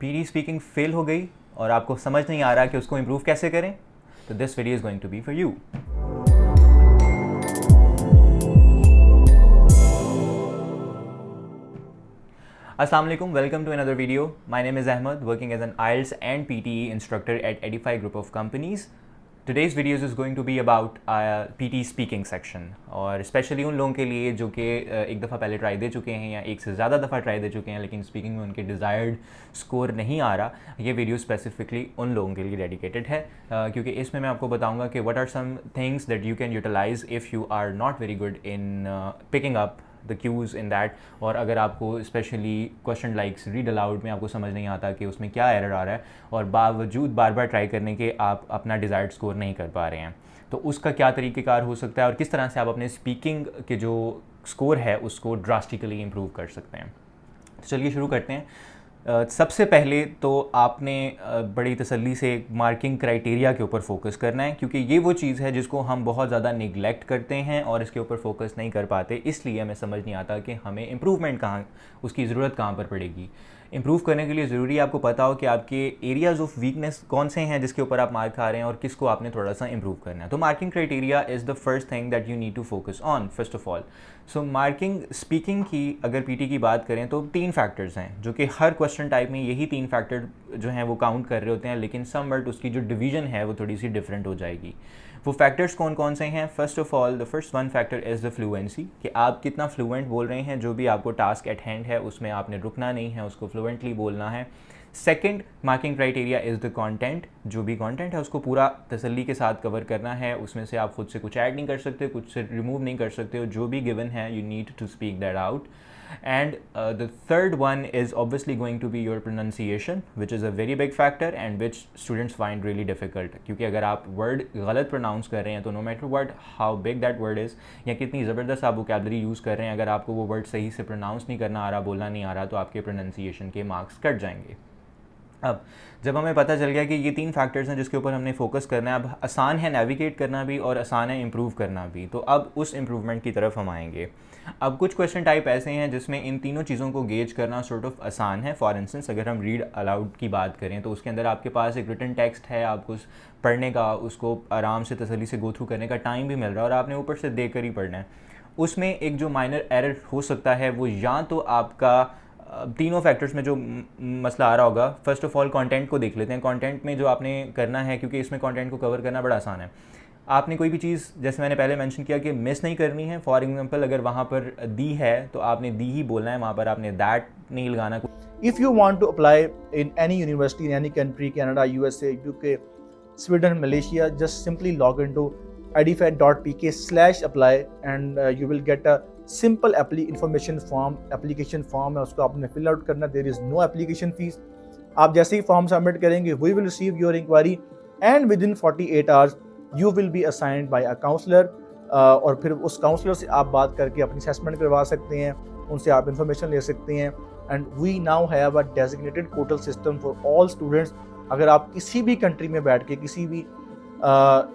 PT speaking fail हो गई और आपको समझ नहीं आ रहा कि उसको इम्प्रूव कैसे करें, तो this video is going to be for you. Assalamu alaikum, welcome to another video. My name is Ahmed, working as an IELTS and PTE instructor at Edify Group of Companies. Today's videos is going to be about PT speaking section, और specially उन लोगों के लिए जो कि एक दफ़ा पहले ट्राई दे चुके हैं या एक से ज़्यादा दफ़ा ट्राई दे चुके हैं लेकिन स्पीकिंग में उनके डिज़ायर्ड स्कोर नहीं आ रहा। ये वीडियो स्पेसिफिकली उन लोगों के लिए डेडिकेटेड है, क्योंकि इसमें मैं आपको बताऊंगा कि what are some things that you can utilise if you are not very good in picking up the cues in that. और अगर आपको specially question likes read aloud में आपको समझ नहीं आता कि उसमें क्या एरर आ रहा है और बावजूद बार बार ट्राई करने के आप अपना डिज़ायर्ड स्कोर नहीं कर पा रहे हैं, तो उसका क्या तरीक़ेकार हो सकता है और किस तरह से आप अपने स्पीकिंग के जो स्कोर है उसको ड्रास्टिकली इम्प्रूव कर सकते हैं। तो चलिए शुरू करते हैं। सबसे पहले तो आपने बड़ी तसल्ली से मार्किंग क्राइटेरिया के ऊपर फोकस करना है, क्योंकि ये वो चीज़ है जिसको हम बहुत ज़्यादा निगलेक्ट करते हैं और इसके ऊपर फोकस नहीं कर पाते, इसलिए हमें समझ नहीं आता कि हमें इम्प्रूवमेंट कहाँ, उसकी ज़रूरत कहाँ पर पड़ेगी। इम्प्रूव करने के लिए ज़रूरी है आपको पता हो कि आपके एरियाज़ ऑफ वीकनेस कौन से हैं जिसके ऊपर आप मार्क खा रहे हैं और किसको आपने थोड़ा सा इम्प्रूव करना है। तो marking criteria is the first thing that you need to focus on first of all. So marking speaking की अगर पीटी की बात करें तो 3 फैक्टर्स हैं जो कि हर क्वेश्चन टाइप में यही 3 फैक्टर जो हैं वो काउंट कर रहे होते हैं, लेकिन सम वर्ड उसकी जो डिवीज़न है वो थोड़ी सी डिफरेंट हो जाएगी। वो फैक्टर्स कौन कौन से हैं? First of all the first one factor is the fluency, कि आप कितना फ्लुएंट बोल रहे हैं, जो भी आपको टास्क एट हैंड है उसमें आपने रुकना नहीं है, उसको फ्लुएंटली बोलना है। Second marking criteria is the content, जो भी कंटेंट है उसको पूरा तसल्ली के साथ कवर करना है, उसमें से आप खुद से कुछ ऐड नहीं कर सकते, कुछ से रिमूव नहीं कर सकते हो, जो भी गिवन है you need to speak that out. And the third one is obviously going to be your pronunciation, which is a very big factor and which students find really difficult, क्योंकि अगर आप word गलत pronounce कर रहे हैं तो no matter what how big that word is या कितनी ज़बरदस्त आप vocabulary यूज़ कर रहे हैं, अगर आपको वो word सही से pronounce नहीं करना आ रहा, बोलना नहीं आ रहा, तो आपके pronunciation के marks कट जाएंगे। अब जब हमें पता चल गया कि ये 3 फैक्टर्स हैं जिसके ऊपर हमने फोकस करना है, अब आसान है नेविगेट करना भी और आसान है इम्प्रूव करना भी, तो अब उस इम्प्रूवमेंट की तरफ हम आएंगे। अब कुछ क्वेश्चन टाइप ऐसे हैं जिसमें इन तीनों चीज़ों को गेज करना सॉर्ट ऑफ आसान है। फॉर इंस्टेंस अगर हम रीड अलाउड की बात करें तो उसके अंदर आपके पास एक रिटन टेक्स्ट है, आपको पढ़ने का, उसको आराम से तसल्ली से गो थ्रू करने का टाइम भी मिल रहा है और आपने ऊपर से देख कर ही पढ़ना है। उसमें एक जो माइनर एरर हो सकता है वो या तो आपका तीनों फैक्टर्स में जो मसला आ रहा होगा, फर्स्ट ऑफ ऑल कंटेंट को देख लेते हैं। कंटेंट में जो आपने करना है, क्योंकि इसमें कंटेंट को कवर करना बड़ा आसान है, आपने कोई भी चीज़ जैसे मैंने पहले मेंशन किया कि मिस नहीं करनी है। फॉर एग्जांपल अगर वहाँ पर दी है तो आपने दी ही बोलना है, वहाँ पर आपने दैट नहीं लगाना। If you want to apply in any university in any country, Canada, USA, UK, Sweden, Malaysia, just simply log into edify.pk/apply and you will get a simple application form है, उसको आपने fill out करना। There is no application fees। आप जैसे ही form submit करेंगे we will receive your inquiry and within 48 hours you will be assigned by a counselor। और फिर उस काउंसलर से आप बात करके अपनी असेसमेंट करवा सकते हैं, उनसे आप इंफॉर्मेशन ले सकते हैं। And we now have a designated portal system for all students. अगर आप किसी भी कंट्री में बैठ के, किसी भी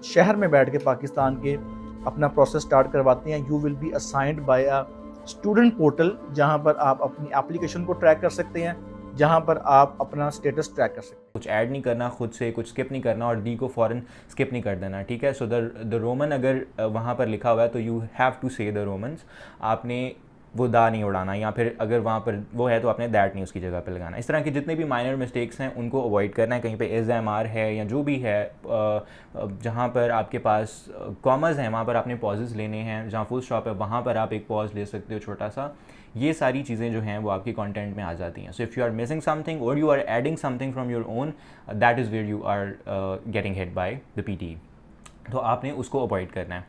शहर में बैठ के पाकिस्तान के अपना प्रोसेस स्टार्ट करवाते हैं, you will be assigned by a student portal, जहां पर आप अपनी एप्लीकेशन को ट्रैक कर सकते हैं, जहां पर आप अपना स्टेटस ट्रैक कर सकते हैं। कुछ ऐड नहीं करना, खुद से कुछ स्किप नहीं करना और डी को फ़ौरन स्किप नहीं कर देना, ठीक है। सो द रोमन अगर वहाँ पर लिखा हुआ है तो यू हैव टू से द रोमन्स, आपने वो दा नहीं उड़ाना, या फिर अगर वहाँ पर वो है तो आपने दैट नहीं उसकी जगह पे लगाना। इस तरह के जितने भी माइनर मिस्टेक्स हैं उनको अवॉइड करना है। कहीं पे इज़ एम आर है या जो भी है, जहाँ पर आपके पास कॉमर्स हैं वहाँ पर आपने पॉजेज़ लेने हैं, जहाँ फुल स्टॉप है वहाँ पर आप एक पॉज ले सकते हो छोटा सा। ये सारी चीज़ें जो हैं वो आपकी कंटेंट में आ जाती हैं। So if you are missing something or you are adding something from your own, that is where you are getting hit by the PT, तो आपने उसको अवॉइड करना है।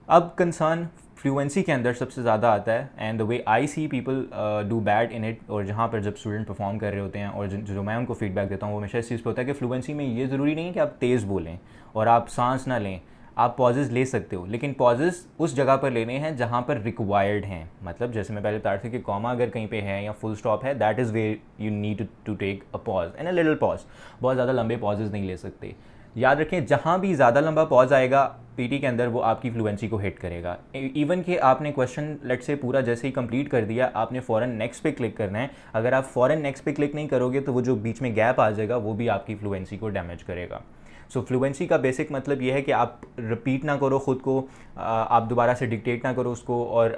अब कंसर्न फ्लुएंसी के अंदर सबसे ज़्यादा आता है, and the way I see people do bad in it, और जहाँ पर जब स्टूडेंट परफॉर्म कर रहे होते हैं और जो मैं उनको फीडबैक देता हूँ वो हमेशा इस चीज़ पर होता है कि फ्लुएंसी में ये ज़रूरी नहीं है कि आप तेज़ बोलें और आप सांस ना लें, आप पॉजेज़ ले सकते हो, लेकिन पॉजेज़ उस जगह पर लेने हैं जहाँ पर रिक्वायर्ड हैं। मतलब जैसे मैं पहले बता रहा था कि कॉमा अगर कहीं पे है या फुल स्टॉप है, that is where you need to take a pause and a little pause. बहुत ज़्यादा लंबे पॉजेज़ नहीं ले सकते। याद रखें, जहाँ भी ज़्यादा लंबा पॉज आएगा पीटी के अंदर वो आपकी फ्लुएंसी को हिट करेगा। इवन कि आपने क्वेश्चन लेट से पूरा जैसे ही कंप्लीट कर दिया, आपने फ़ौरन नेक्स्ट पे क्लिक करना है। अगर आप फ़ौरन नेक्स्ट पे क्लिक नहीं करोगे तो वो जो बीच में गैप आ जाएगा वो भी आपकी फ्लुएंसी को डैमेज करेगा। सो फ्लुएंसी का बेसिक मतलब ये है कि आप रिपीट ना करो ख़ुद को, आप दोबारा से डिक्टेट ना करो उसको और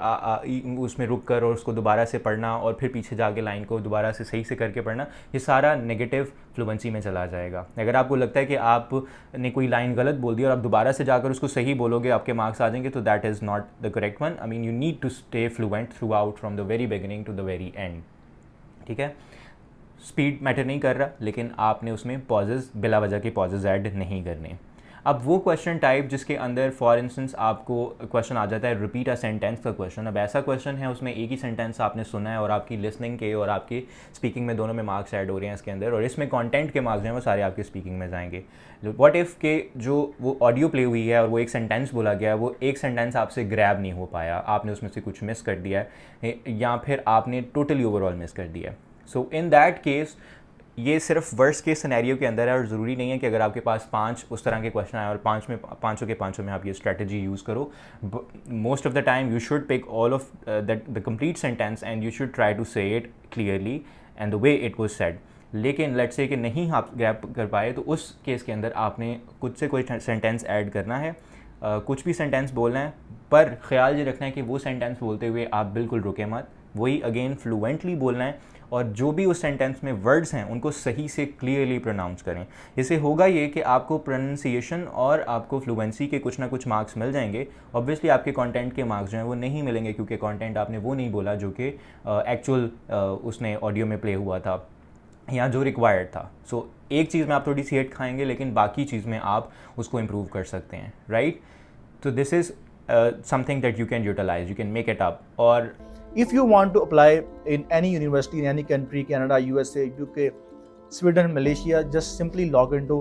उसमें रुक कर और उसको दोबारा से पढ़ना और फिर पीछे जाके लाइन को दोबारा से सही से करके पढ़ना, ये सारा नेगेटिव फ्लुएंसी में चला जाएगा। अगर आपको लगता है कि आपने कोई लाइन गलत बोल दी और आप दोबारा से जाकर उसको सही बोलोगे आपके मार्क्स आ जाएंगे, तो that is not the correct one. I mean you need to stay fluent throughout from the very beginning to the very end. ठीक है, स्पीड मैटर नहीं कर रहा, लेकिन आपने उसमें पॉजेज़, बिला वजह के पॉजेज़ ऐड नहीं करने। अब वो क्वेश्चन टाइप जिसके अंदर फॉर इंस्टेंस आपको क्वेश्चन आ जाता है रिपीट अ सेंटेंस का क्वेश्चन। अब ऐसा क्वेश्चन है उसमें एक ही सेंटेंस आपने सुना है और आपकी लिसनिंग के और आपकी स्पीकिंग में दोनों में मार्क्स ऐड हो रहे हैं इसके अंदर, और इसमें कंटेंट के मार्क्स जो हैं वो सारे आपके स्पीकिंग में जाएंगे। व्हाट इफ़ के जो वो ऑडियो प्ले हुई है और वो एक सेंटेंस बोला गया है, वो एक सेंटेंस आपसे ग्रैब नहीं हो पाया, आपने उसमें से कुछ मिस कर दिया है या फिर आपने टोटली ओवरऑल मिस कर दिया है। सो इन दैट केस ये सिर्फ वर्स्ट केस सिनेरियो के अंदर है, और ज़रूरी नहीं है कि अगर आपके पास 5 उस तरह के क्वेश्चन आए और पाँचों के पाँचों में आप ये स्ट्रेटजी यूज़ करो। Most of the time you should pick all of the complete sentence and you should try to say it clearly and the way it was said. लेकिन लेट्स से कि नहीं आप ग्रैब कर पाए, तो उस case के अंदर आपने खुद से कोई सेंटेंस ऐड करना है, कुछ भी सेंटेंस बोलना है, पर ख्याल ये रखना है कि वो सेंटेंस बोलते हुए आप बिल्कुल रुके मत, वही अगेन फ्लुएंटली बोलना है, और जो भी उस सेंटेंस में वर्ड्स हैं उनको सही से क्लियरली प्रोनाउंस करें। इससे होगा ये कि आपको प्रोनाउंसिएशन और आपको फ्लुएंसी के कुछ ना कुछ मार्क्स मिल जाएंगे। ऑब्वियसली आपके कंटेंट के मार्क्स जो हैं वो नहीं मिलेंगे, क्योंकि कंटेंट आपने वो नहीं बोला जो कि एक्चुअल उसने ऑडियो में प्ले हुआ था या जो रिक्वायर्ड था। सो एक चीज़ में आप थोड़ी सी हिट खाएंगे, लेकिन बाकी चीज़ में आप उसको इम्प्रूव कर सकते हैं, राइट। तो this is something that you can utilise, you can make it up. और if you want to apply in any university in any country, Canada, USA, UK, Sweden, Malaysia, just simply log into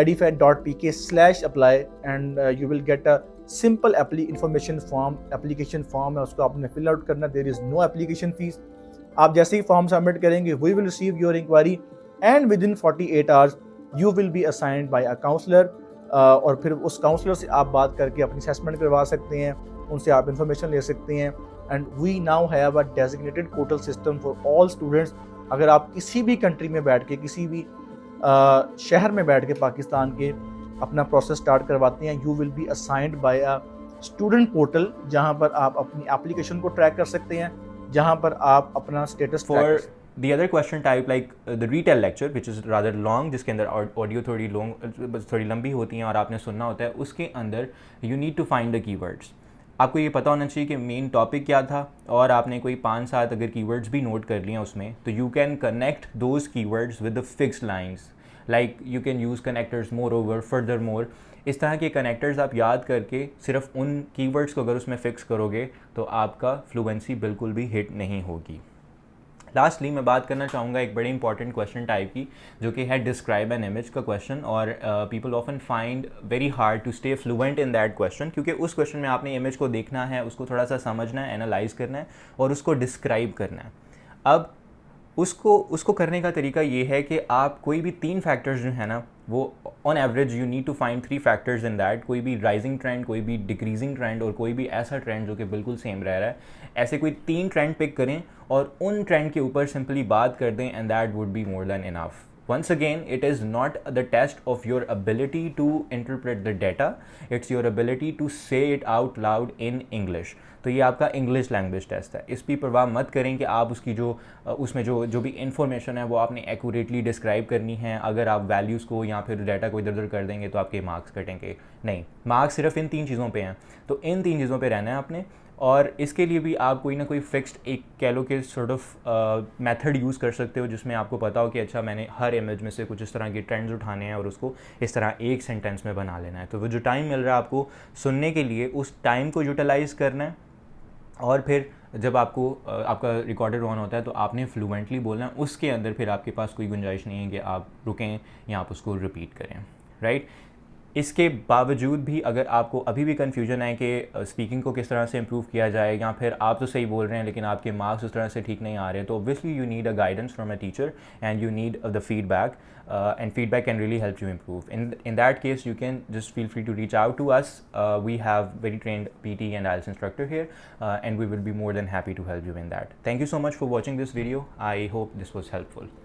edify.pk/apply and you will get a simple application form है, उसको आपने fill out करना। there is no application fees। आप जैसे ही form submit करेंगे, we will receive your inquiry and within 48 hours you will be assigned by a counselor। और फिर उस काउंसलर से आप बात करके अपनी असेसमेंट करवा सकते हैं, उनसे आप इंफॉर्मेशन ले सकते हैं। And we now have a designated portal system for all students. अगर आप किसी भी कंट्री में बैठ के, किसी भी शहर में बैठ के पाकिस्तान के अपना प्रोसेस स्टार्ट करवाते हैं, you will be assigned by a student portal, जहां पर आप अपनी एप्लीकेशन को ट्रैक कर सकते हैं, जहां पर आप अपना status for the other question type like the retell lecture which is rather long, जिसके अंदर ऑडियो थोड़ी लंबी होती हैं और आपने सुनना होता है, उसके अंदर you need to find the keywords। आपको ये पता होना चाहिए कि मेन टॉपिक क्या था, और आपने कोई 5-7 अगर कीवर्ड्स भी नोट कर लिए उसमें, तो you can connect those keywords with the fixed lines, like you can use connectors more over, further more. इस तरह के कनेक्टर्स आप याद करके सिर्फ उन कीवर्ड्स को अगर उसमें फिक्स करोगे तो आपका फ्लुएंसी बिल्कुल भी हिट नहीं होगी। लास्टली मैं बात करना चाहूँगा एक बड़ी इंपॉर्टेंट क्वेश्चन टाइप की, जो कि है डिस्क्राइब एन इमेज का क्वेश्चन। और people often find very hard to stay fluent in that question, क्योंकि उस क्वेश्चन में आपने इमेज को देखना है, उसको थोड़ा सा समझना है, एनालाइज करना है और उसको डिस्क्राइब करना है। अब उसको करने का तरीका ये है कि आप कोई भी 3 फैक्टर्स जो है ना, वो on average you need to find 3 factors in that. कोई भी राइजिंग ट्रेंड, कोई भी डिक्रीजिंग ट्रेंड और कोई भी ऐसा ट्रेंड जो कि बिल्कुल सेम रह रहा है, ऐसे कोई 3 ट्रेंड पिक करें और उन ट्रेंड के ऊपर सिंपली बात कर दें, and that would be more than enough. Once again, it is not the test of your ability to interpret the data, it's your ability to say it out loud in English। तो ये आपका English language test है। इस पर परवाह मत करें कि आप उसकी उसमें जो भी इंफॉर्मेशन है वो आपने एक्यूरेटली डिस्क्राइब करनी है। अगर आप वैल्यूज़ को या फिर डाटा को इधर उधर कर देंगे तो आपके मार्क्स कटेंगे, नहीं, मार्क्स सिर्फ इन 3 चीज़ों पे हैं। तो इन 3 चीज़ों पे रहना है आपने, और इसके लिए भी आप कोई ना कोई फिक्स्ड एक कह लो कि सॉर्ट ऑफ मेथड यूज़ कर सकते हो, जिसमें आपको पता हो कि अच्छा मैंने हर इमेज में से कुछ इस तरह के ट्रेंड्स उठाने हैं और उसको इस तरह एक सेंटेंस में बना लेना है। तो वो जो टाइम मिल रहा है आपको सुनने के लिए, उस टाइम को यूटिलाइज़ करना है, और फिर जब आपका रिकॉर्डर ऑन होता है तो आपने फ्लुएंटली बोलना है। उसके अंदर फिर आपके पास कोई गुंजाइश नहीं है कि आप रुकें या आप उसको रिपीट करें, राइट। इसके बावजूद भी अगर आपको अभी भी कन्फ्यूजन है कि स्पीकिंग को किस तरह से इम्प्रूव किया जाए, या फिर आप तो सही बोल रहे हैं लेकिन आपके मार्क्स उस तरह से ठीक नहीं आ रहे, तो obviously you need a guidance from a teacher and you need the feedback, and feedback can really help you improve. In that case, you can just feel free to reach out to us. We have very trained PT and IELTS instructor here, and we will be more than happy to help you in that. Thank you so much for watching this video. I hope this was helpful.